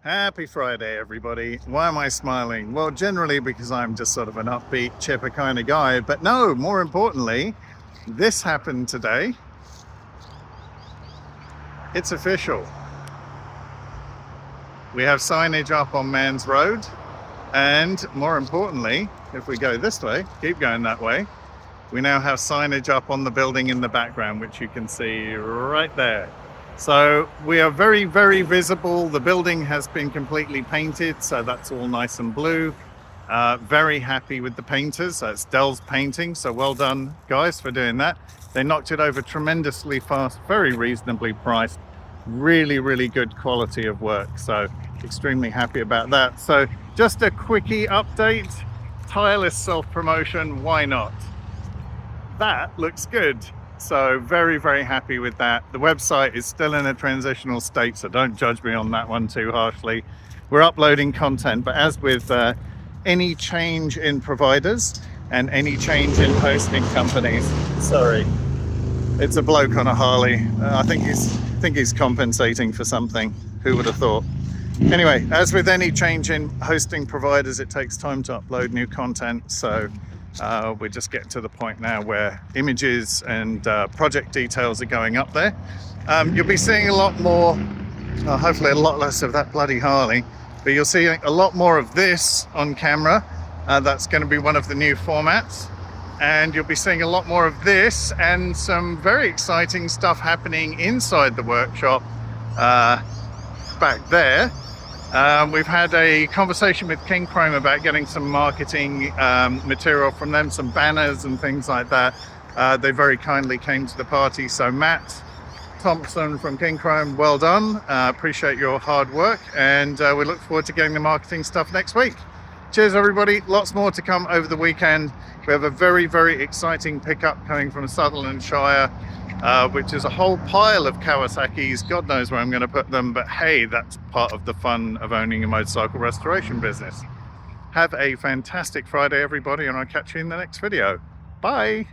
Happy Friday, everybody. Why am I smiling? Well, generally because I'm just sort of an upbeat, chipper kind of guy. But no, more importantly, this happened today. It's official. We have signage up on Man's Road. And more importantly, if we go this way, keep going that way, we now have signage up on the building in the background, which you can see right there. So we are very, very visible. The building has been completely painted, so that's all nice and blue. Very happy with the painters. That's Dell's Painting, so well done, guys, for doing that. They knocked it over tremendously fast, very reasonably priced, really, really good quality of work. So extremely happy about that. So just a quickie update, tireless self-promotion, why not? That looks good. So very, very happy with that. The website is still in a transitional state, so don't judge me on that one too harshly. We're uploading content, but as with any change in providers and any change in hosting companies, sorry, it's a bloke on a Harley. I think he's compensating for something. Who would have thought? Anyway, as with any change in hosting providers, it takes time to upload new content. So we're just getting to the point now where images and project details are going up there. You'll be seeing a lot more, hopefully a lot less of that bloody Harley, but you'll see a lot more of this on camera. That's going to be one of the new formats. And you'll be seeing a lot more of this and some very exciting stuff happening inside the workshop back there. We've had a conversation with King Chrome about getting some marketing material from them, some banners and things like that. They very kindly came to the party. So Matt Thompson from King Chrome, well done. Appreciate your hard work, and we look forward to getting the marketing stuff next week. Cheers, everybody. Lots more to come over the weekend. We have a very, very exciting pickup coming from Sutherlandshire, which is a whole pile of Kawasaki's. God knows where I'm going to put them, but hey, that's part of the fun of owning a motorcycle restoration business. Have a fantastic Friday, everybody, and I'll catch you in the next video. Bye.